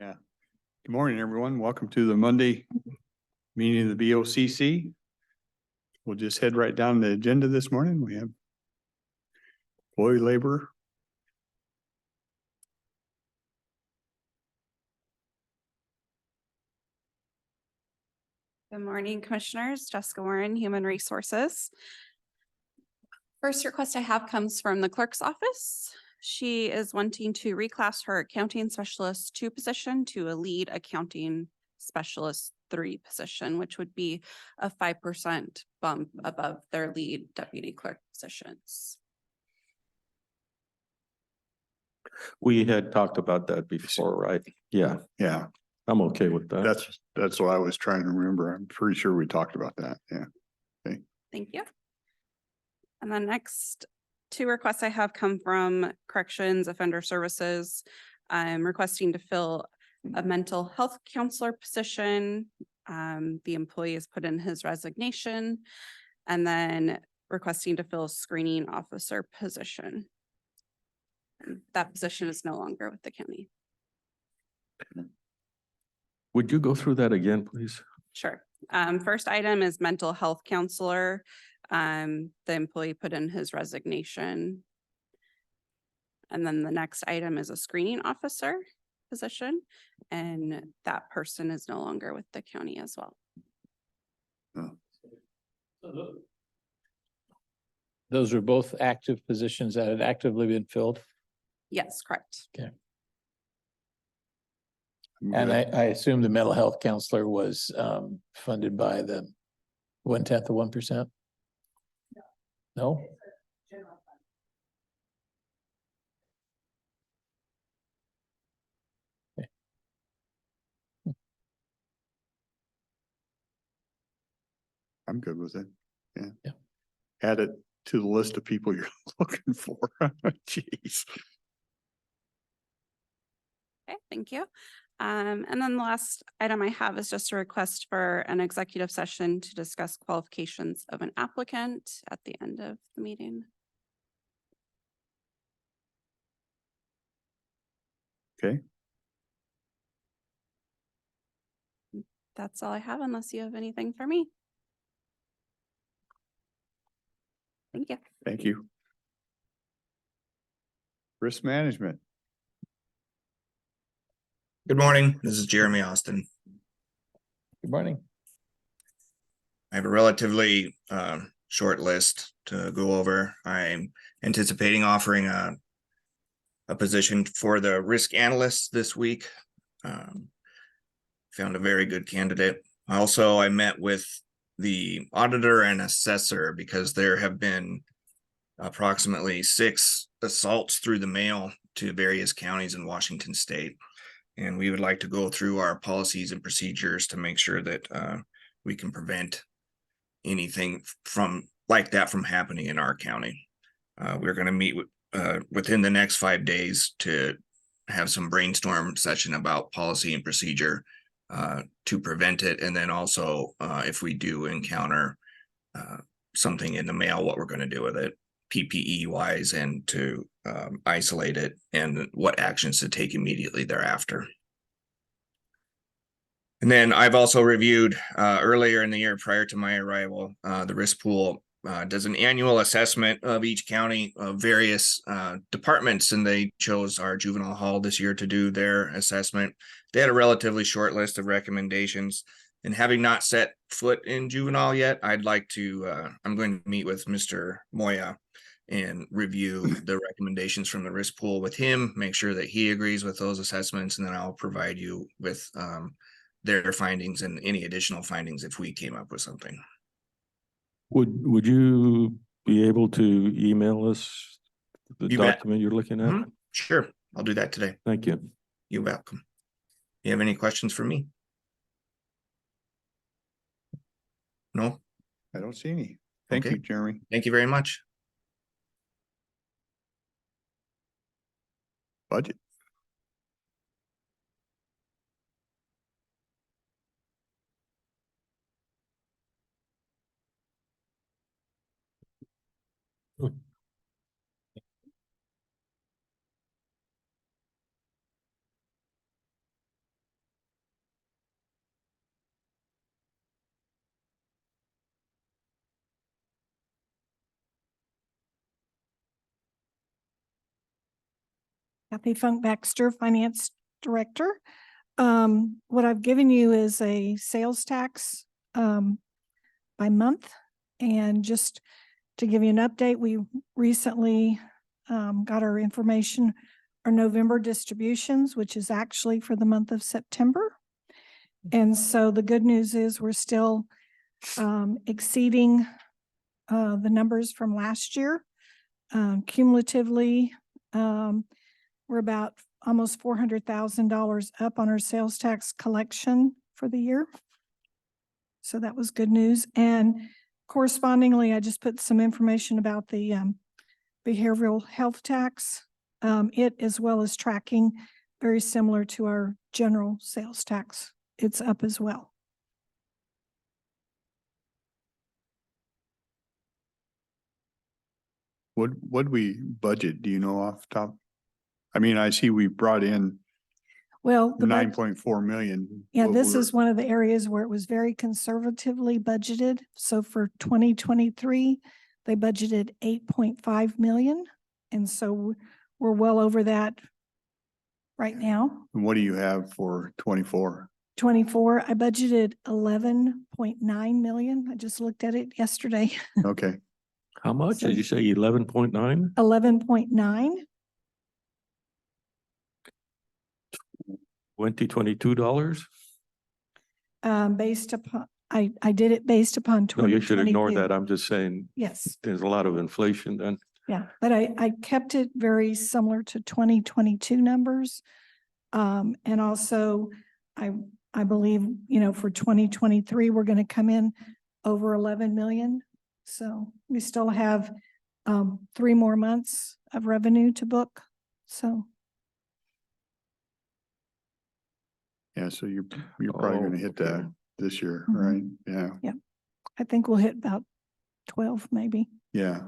Yeah. Good morning, everyone. Welcome to the Monday meeting of the BOCC. We'll just head right down the agenda this morning. We have employee labor. Good morning, Commissioners. Jessica Warren, Human Resources. First request I have comes from the clerk's office. She is wanting to reclass her accounting specialist 2 position to a lead accounting specialist 3 position, which would be a 5% bump above their lead deputy clerk positions. We had talked about that before, right? Yeah, Yeah, I'm okay with that. that's what I was trying to remember. I'm pretty sure we talked about that. Yeah. Thank you. And the next 2 requests I have come from Corrections Offender Services. I'm requesting to fill a mental health counselor position. The employee has put in his resignation, and then requesting to fill a screening officer position. And that position is no longer with the county. Would you go through that again, please? Sure. First item is mental health counselor. The employee put in his resignation. And then the next item is a screening officer position, and that person is no longer with the county as well. Those are both active positions that had actively been filled. Yes, correct. Okay. I'm And good. I assume the mental health counselor was funded by the 1/10 of 1%? No? I'm good with it. Yeah. Yeah. Add it to the list of people you're looking for. Jeez. Okay, thank you. And then the last item I have is just a request for an executive session to discuss qualifications of an applicant at the end of the meeting. Okay. That's all I have unless you have anything for me. Thank you. Thank you. Risk management. Good morning. This is Jeremy Austin. Good morning. I have a relatively short list to go over. I'm anticipating offering a position for the risk analyst this week. Found a very good candidate. Also, I met with the auditor and assessor because there have been approximately 6 assaults through the mail to various counties in Washington state. And we would like to go through our policies and procedures to make sure that we can prevent anything from like that from happening in our county. We're going to meet within the next 5 days to have some brainstorm session about policy and procedure to prevent it. And then also if we do encounter something in the mail, what we're going to do with it, PPE wise, and to isolate it and what actions to take immediately thereafter. And then I've also reviewed earlier in the year prior to my arrival, the risk pool does an annual assessment of each county of various departments, and they chose our juvenile hall this year to do their assessment. They had a relatively short list of recommendations, and having not set foot in juvenile yet, I'd like to, I'm going to meet with Mr. Moya and review the recommendations from the risk pool with him, make sure that he agrees with those assessments, and then I'll provide you with their findings and any additional findings if we came up with something. Would you be able to email us the You bet. document you're looking at? Sure, I'll do that today. Thank you. You're welcome. You have any questions for me? No? I don't see any. Thank Okay. you, Jeremy. Thank you very much. Budget. Kathy Funk Baxter, Finance Director. What I've given you is a sales tax by month. And just to give you an update, we recently got our information, our November distributions, which is actually for the month of September. And so the good news is we're still exceeding the numbers from last year. Cumulatively, we're about almost $400,000 up on our sales tax collection for the year. So that was good news. And correspondingly, I just put some information about the behavioral health tax. It, as well as tracking, very similar to our general sales tax. It's up as well. What we budget, do you know off the top? I mean, I see we brought in Well, the 9.4 million. yeah, What this we're- is one of the areas where it was very conservatively budgeted. So for 2023, they budgeted 8.5 million. And so we're well over that right now. And what do you have for 24? 24, I budgeted 11.9 million. I just looked at it yesterday. Okay, How much? So- Did you say 11.9? 11.9. $22? Based upon, I did it based upon No, you should ignore 2022. that. I'm just saying Yes, there's a lot of inflation then. yeah, but I kept it very similar to 2022 numbers. And also, I believe, for 2023, we're going to come in over 11 million. So we still have 3 more months of revenue to book. So yeah, so you're probably gonna hit that Okay. this year, Mhm. right? Yeah, I think we'll hit about 12 maybe. yeah.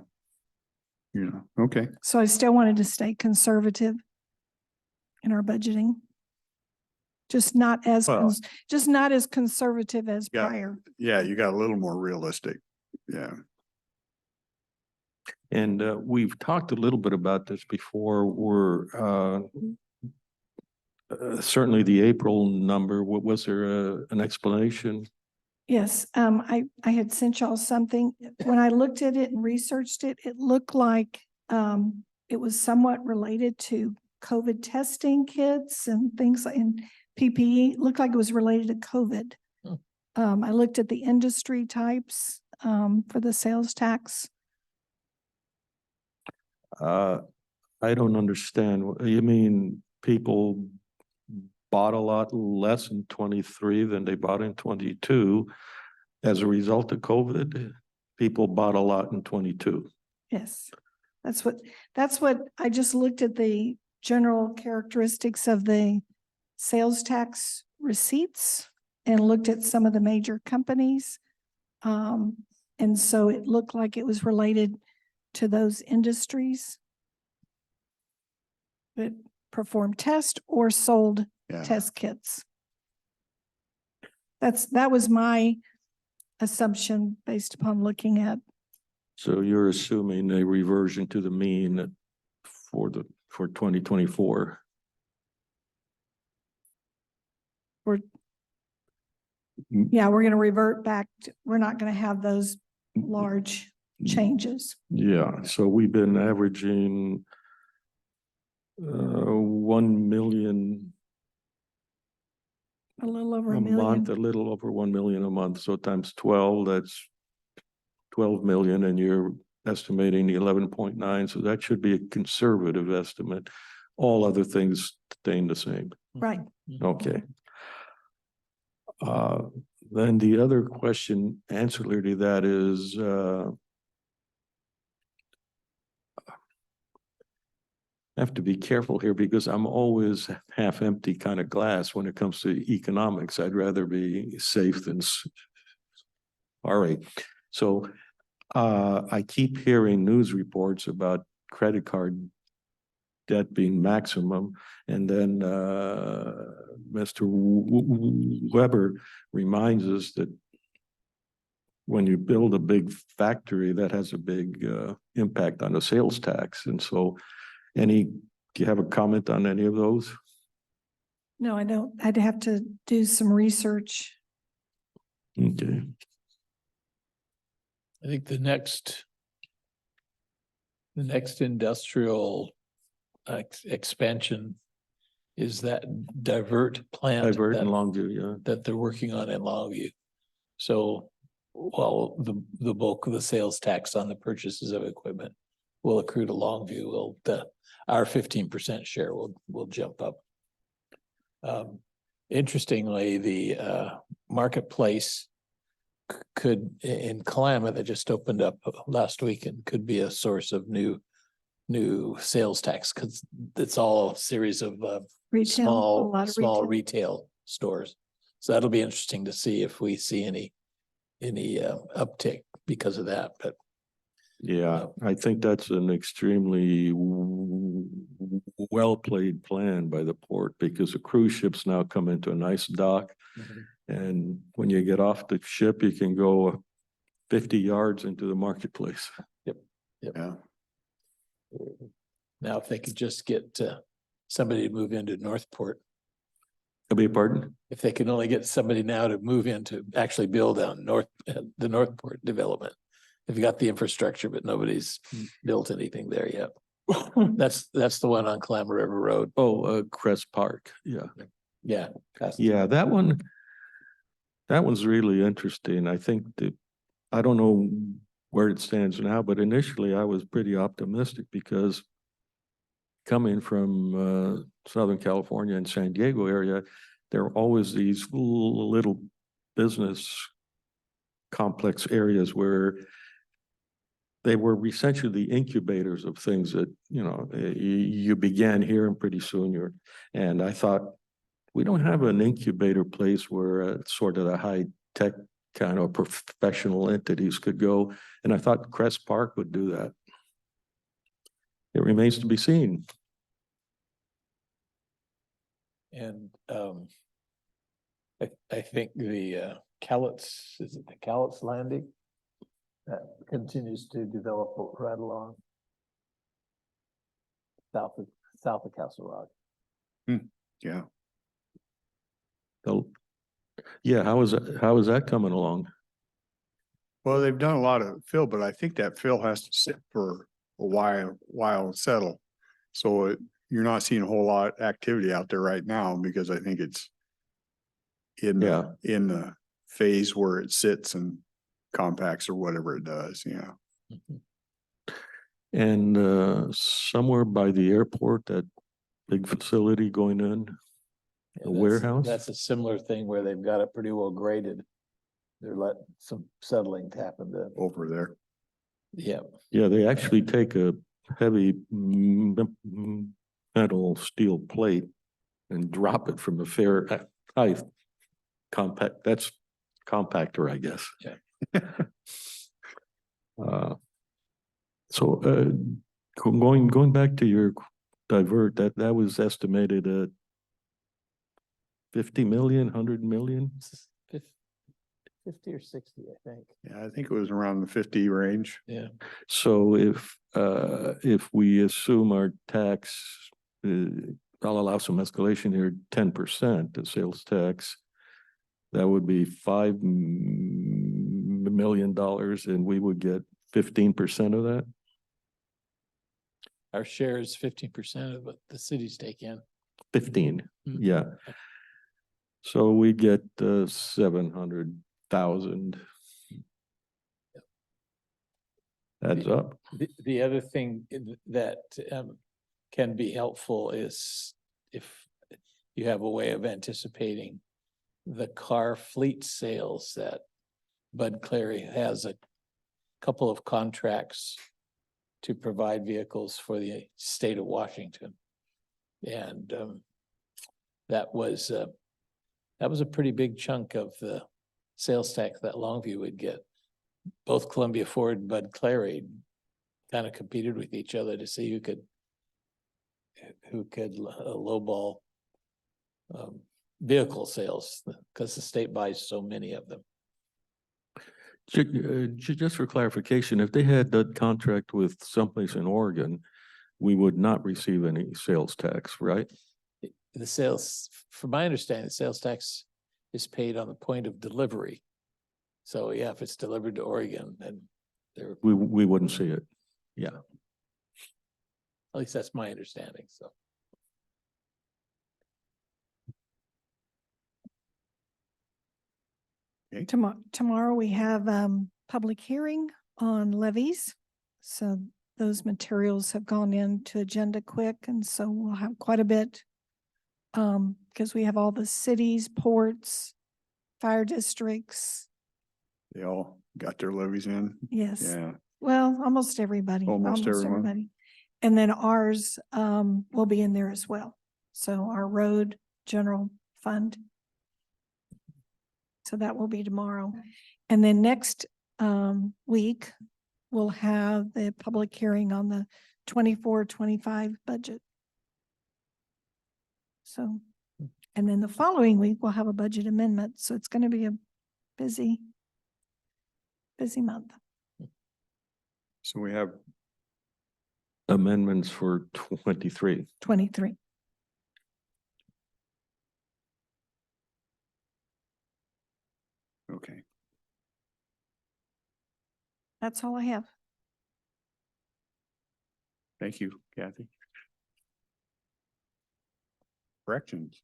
Okay, So I still wanted to stay conservative in our budgeting. Just not as, Well- just not as conservative as Yeah. prior. yeah, you got a little more realistic, yeah. And we've talked a little bit about this before. We're certainly the April number, was there an explanation? Yes, I had sent y'all something. When I looked at it and researched it, it looked like it was somewhat related to COVID testing kits and things like and PPE. It looked like it was related to COVID. I looked at the industry types for the sales tax. I don't understand. You mean people bought a lot less in 23 than they bought in 22 as a result of COVID? People bought a lot in 22. Yes, that's what I just looked at the general characteristics of the sales tax receipts and looked at some of the major companies. And so it looked like it was related to those industries that performed test or sold Yeah, test kits. That was my assumption based upon looking at, So you're assuming a reversion to the mean for 2024. yeah, we're going to revert back. We're not going to have those large changes. Yeah, so we've been averaging 1 million A little over a a month, a million. little over 1 million a month. So times 12, that's 12 million, and you're estimating the 11.9. So that should be a conservative estimate. All other things staying the same. Right. Okay. Then the other question ancillary to that is, I have to be careful here because I'm always half empty kind of glass when it comes to economics. I'd rather be safe than all right. So I keep hearing news reports about credit card debt being maximum. And then Mr. Weber reminds us that when you build a big factory, that has a big impact on the sales tax. And so any Do you have a comment on any of those? No, I don't. I'd have to do some research. Okay. I think the next industrial expansion is that divert plant. Divert that- and Longview, yeah. that they're working on in Longview. So while the bulk of the sales tax on the purchases of equipment will accrue to Longview, our 15% share will jump up. Interestingly, the marketplace could in Klamath that just opened up last week and could be a source of new sales tax because it's all a series of Retail, a lot of small retail. retail stores. So that'll be interesting to see if we see any uptick because of that, but Yeah, I think that's an extremely well-played plan by the port because the cruise ships now come into a nice dock. And when you get off the ship, you can go 50 yards into the marketplace. Yeah. now if they could just get somebody to move into Northport, I beg your pardon? if they could only get somebody now to move in to actually build out the Northport development. They've got the infrastructure, but nobody's built anything there yet. That's the one on Clam River Road. Oh, Crest Park, yeah. Yeah. Yeah, that one's really interesting. I think that, I don't know where it stands now, but initially I was pretty optimistic because coming from Southern California and San Diego area, there are always these little business complex areas where they were essentially the incubators of things that, you began here and pretty soon and I thought, we don't have an incubator place where sort of the high tech kind of professional entities could go. And I thought Crest Park would do that. It remains to be seen. And I think the Cowlitz, is it the Cowlitz Landing? That continues to develop right along south of Castle Rock. Yeah. So, yeah, how is that coming along? Well, they've done a lot of fill, but I think that fill has to sit for a while and settle. So you're not seeing a whole lot of activity out there right now because I think it's in the phase where it sits and compacts or whatever it does, yeah. And somewhere by the airport, that big facility going in, Yeah, a warehouse? That's a similar thing where they've got it pretty well graded. They're letting some settling to happen to, Over there. yeah. Yeah, they actually take a heavy metal steel plate and drop it from a fair height. That's compactor, I guess. Yeah. So going back to your divert, that was estimated at 50 million, 100 million. 50 or 60, I think. Yeah, I think it was around the 50 range. Yeah. So if we assume our tax, I'll allow some escalation here, 10%, the sales tax, that would be $5 million and we would get 15% of that. Our share is 15% of what the cities take in. 15, Mm. yeah. So we get 700,000. Adds up. The other thing that can be helpful is if you have a way of anticipating the car fleet sales that Bud Clary has a couple of contracts to provide vehicles for the state of Washington. And that was a pretty big chunk of the sales tax that Longview would get. Both Columbia Ford and Bud Clary kind of competed with each other to see who could lowball vehicle sales because the state buys so many of them. Just for clarification, if they had that contract with someplace in Oregon, we would not receive any sales tax, right? The sales, from my understanding, the sales tax is paid on the point of delivery. So yeah, if it's delivered to Oregon, then there, We wouldn't see it. Yeah. at least that's my understanding, so. Tomorrow we have public hearing on levies. So those materials have gone into agenda quick, and so we'll have quite a bit. Because we have all the cities, ports, fire districts. They all got their levies in. Yes. Yeah, Well, almost everybody. Almost everyone. Everybody. And then ours will be in there as well. So our road general fund. So that will be tomorrow. And then next week, we'll have the public hearing on the 24-25 budget. So, and then the following week, we'll have a budget amendment. So it's going to be a busy month. so we have, Amendments for 23. 23. okay, That's all I have. thank you, Kathy. Corrections.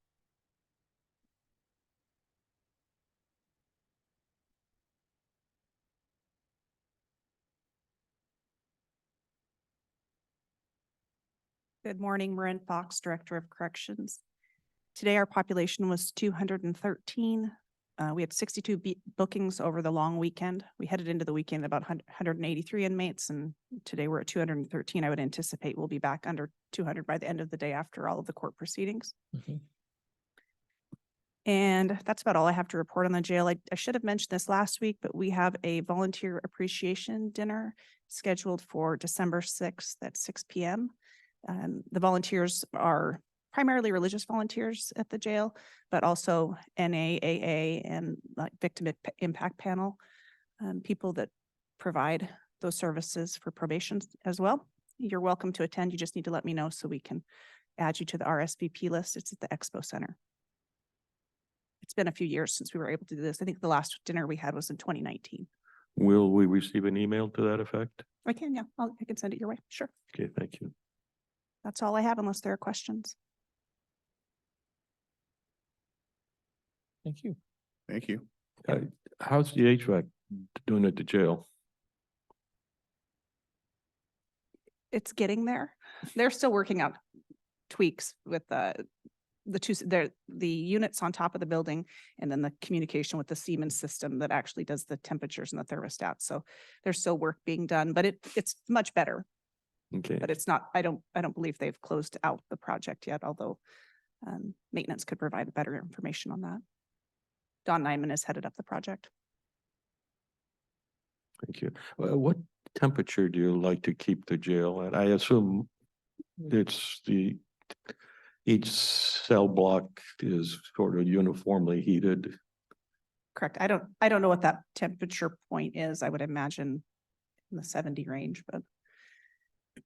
Good morning, Marin Fox, Director of Corrections. Today, our population was 213. We had 62 bookings over the long weekend. We headed into the weekend about 183 inmates, and today we're at 213. I would anticipate we'll be back under 200 by the end of the day after all of the court proceedings. Mhm. And that's about all I have to report on the jail. I should have mentioned this last week, but we have a volunteer appreciation dinner scheduled for December 6th at 6 p.m. The volunteers are primarily religious volunteers at the jail, but also NAAA and like victim impact panel, people that provide those services for probation as well. You're welcome to attend. You just need to let me know so we can add you to the RSVP list. It's at the Expo Center. It's been a few years since we were able to do this. I think the last dinner we had was in 2019. Will we receive an email to that effect? I can, yeah, I can send it your way. Sure. Okay, thank you. That's all I have unless there are questions. Thank you. Thank you. How's the HVAC doing at the jail? It's getting there. They're still working out tweaks with the units on top of the building and then the communication with the Siemens system that actually does the temperatures and the thermostats. So there's still work being done, but it's much better. Okay, But it's not, I don't believe they've closed out the project yet, although maintenance could provide better information on that. Don Nyman has headed up the project. thank you. What temperature do you like to keep the jail at? I assume it's each cell block is sort of uniformly heated. Correct. I don't know what that temperature point is. I would imagine in the 70 range, but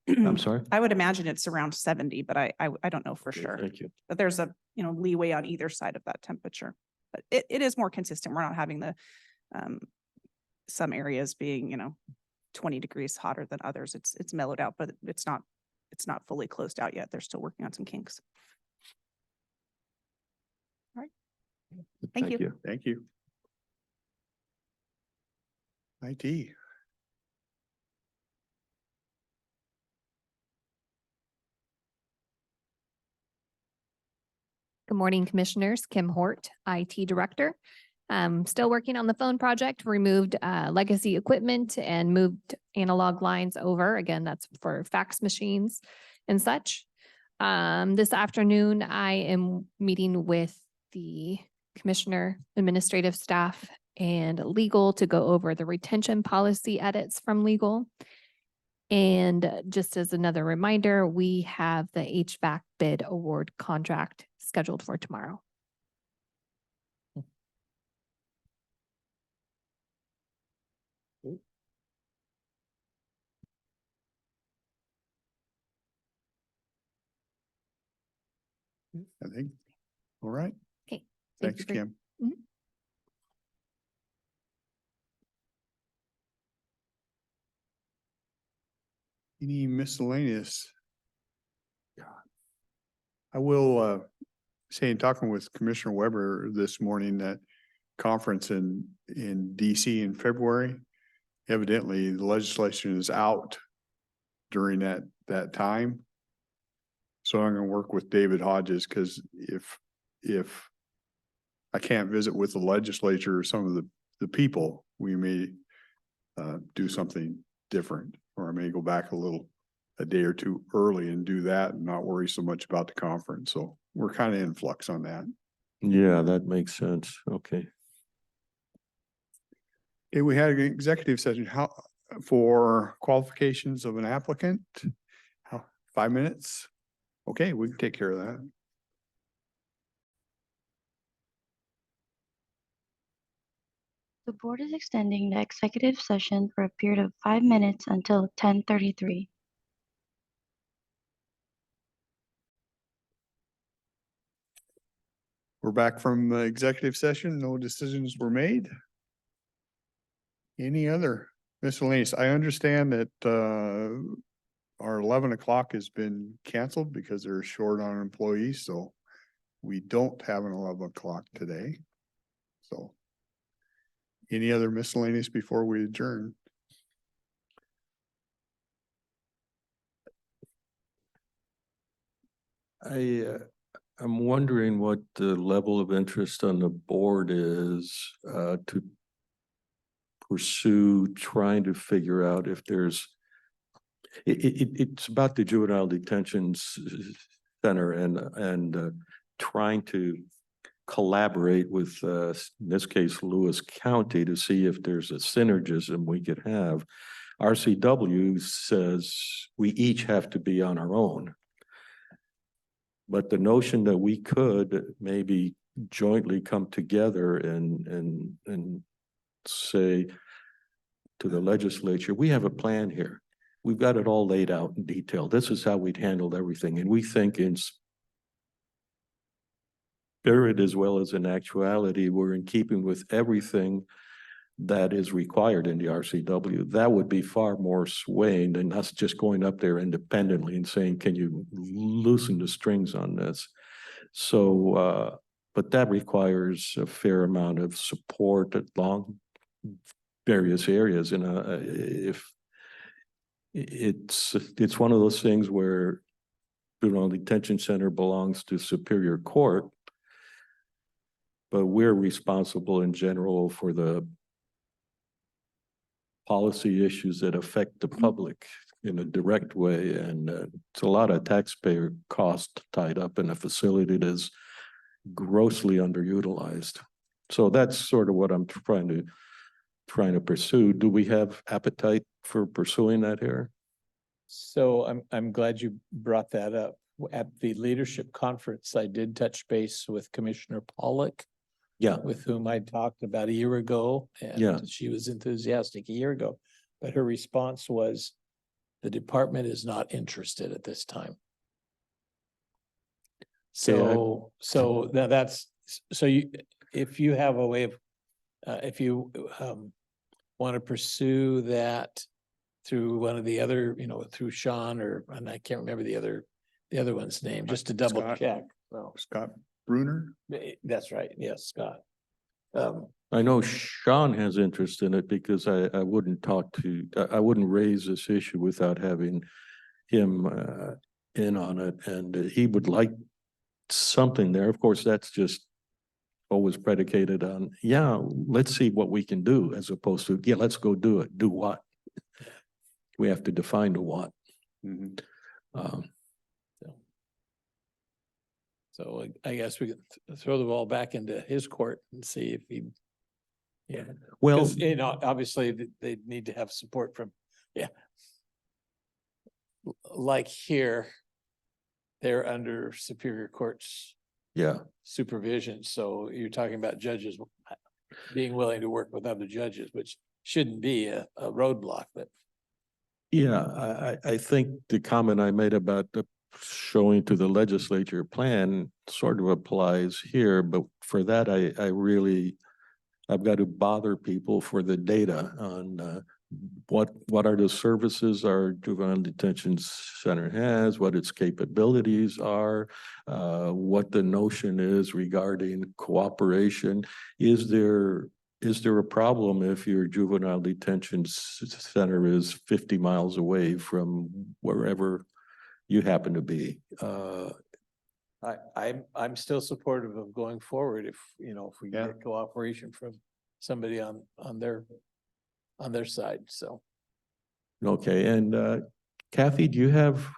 I'm sorry? I would imagine it's around 70, but I don't know for Okay, sure. thank you. But there's a, leeway on either side of that temperature. But it is more consistent. We're not having the some areas being, 20 degrees hotter than others. It's mellowed out, but it's not fully closed out yet. They're still working on some kinks. All right. Thank you. Thank you. IT. Good morning, Commissioners. Kim Hort, IT Director. Still working on the phone project, removed legacy equipment and moved analog lines over. Again, that's for fax machines and such. This afternoon, I am meeting with the Commissioner, administrative staff, and legal to go over the retention policy edits from legal. And just as another reminder, we have the HVAC bid award contract scheduled for tomorrow. I think. All right. Okay. Thank you Thanks, for- Kim. Mhm. Any miscellaneous? I will say in talking with Commissioner Weber this morning that conference in DC in February, evidently the legislation is out during that time. So I'm gonna work with David Hodges, because if I can't visit with the legislature or some of the people, we may do something different, or I may go back a day or two early and do that and not worry so much about the conference. So we're kind of in flux on that. Yeah, that makes sense. Okay. Okay, we had an executive session, for qualifications of an applicant. How, 5 minutes? Okay, we can take care of that. The board is extending the executive session for a period of 5 minutes until 10:33. We're back from executive session. No decisions were made. Any other miscellaneous? I understand that our 11 o'clock has been canceled because they're short on employees, so we don't have an 11 o'clock today. So any other miscellaneous before we adjourn? I'm wondering what the level of interest on the board is to pursue trying to figure out if there's it's about the juvenile detention center and trying to collaborate with in this case Lewis County to see if there's a synergism we could have. RCW says we each have to be on our own. But the notion that we could maybe jointly come together and say to the legislature, we have a plan here. We've got it all laid out in detail. This is how we'd handled everything. And we think in spirit as well as in actuality, we're in keeping with everything that is required in the RCW. That would be far more swaying than us just going up there independently and saying, can you loosen the strings on this? So, but that requires a fair amount of support along various areas. And if it's one of those things where juvenile detention center belongs to Superior Court, but we're responsible in general for the policy issues that affect the public in a direct way. And it's a lot of taxpayer cost tied up in a facility that is grossly underutilized. So that's sort of what I'm trying to pursue. Do we have appetite for pursuing that here? So I'm glad you brought that up. At the leadership conference, I did touch base with Commissioner Pollock, Yeah. with whom I talked about a year ago. Yeah. And she was enthusiastic a year ago, but her response was the department is not interested at this time. So now if you have a way of, if you want to pursue that through one of the other, through Sean and I can't remember the other one's name, just to double Scott. check. So Scott Bruner? that's right. Yes, Scott. I know Sean has interest in it because I wouldn't raise this issue without having him in on it, and he would like something there. Of course, that's just always predicated on, yeah, let's see what we can do, as opposed to, yeah, let's go do it. Do what? We have to define the what. Mhm. So I guess we could throw the ball back into his court and see if he. Yeah, Well, because, obviously they need to have support from, like here, they're under Superior Court's yeah, supervision. So you're talking about judges being willing to work with other judges, which shouldn't be a roadblock, but. yeah, I think the comment I made about the showing to the legislature plan sort of applies here, but for that, I really, I've got to bother people for the data on what are the services our juvenile detention center has, what its capabilities are, what the notion is regarding cooperation. Is there a problem if your juvenile detention center is 50 miles away from wherever you happen to be? I'm still supportive of going forward if, you know, if we Yeah. get cooperation from somebody on their side, so. Okay, and Kathy, do you have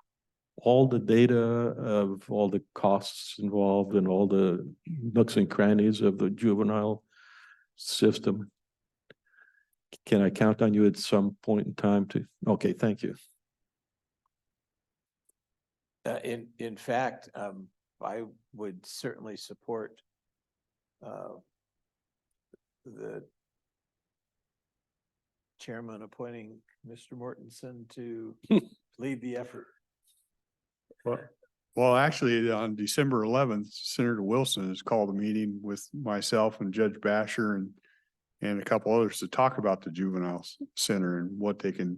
all the data of all the costs involved and all the nooks and crannies of the juvenile system? Can I count on you at some point in time to? Okay, thank you. In fact, I would certainly support the chairman appointing Mr. Mortensen to lead the effort. Well, actually, on December 11th, Senator Wilson has called a meeting with myself and Judge Basher and a couple others to talk about the juvenile center and what they can,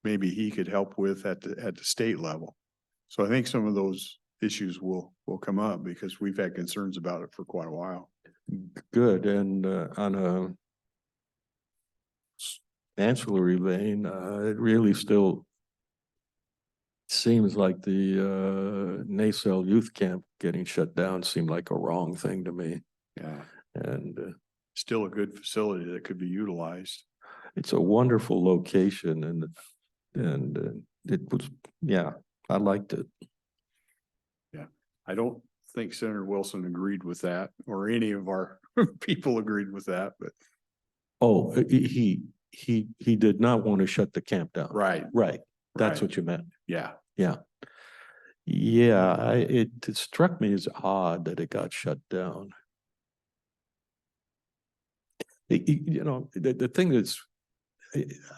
maybe he could help with at the state level. So I think some of those issues will come up because we've had concerns about it for quite a while. Good, and on a ancillary vein, it really still seems like the Nacelle Youth Camp getting shut down seemed like a wrong thing to me. Yeah, And still a good facility that could be utilized. it's a wonderful location and it was, yeah, I liked it. I don't think Senator Wilson agreed with that or any of our people agreed with that, but Oh, he did not want to shut the camp down. right, Right. That's right. what you meant. Yeah. Yeah. Yeah, it struck me as odd that it got shut down. You know, the thing that's,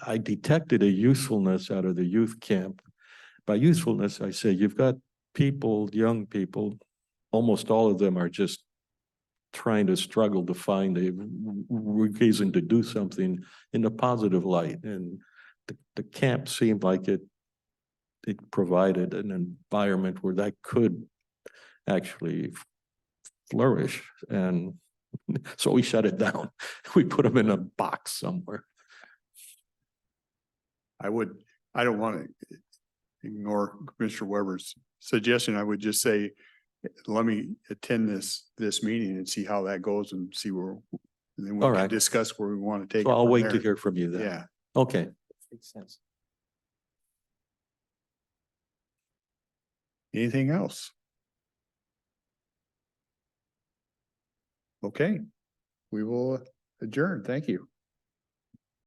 I detected a usefulness out of the youth camp. By usefulness, I say you've got people, young people, almost all of them are just trying to struggle to find a reason to do something in a positive light. And the camp seemed like it provided an environment where that could actually flourish. And so we shut it down. We put them in a box somewhere. I don't want to ignore Commissioner Weber's suggestion. I would just say, let me attend this meeting and see how that goes and see where, and then we All can right. discuss where we want to take So it I'll from wait to there. hear from you then. Yeah. Okay. Makes sense. Anything else? Okay, we will adjourn. Thank you.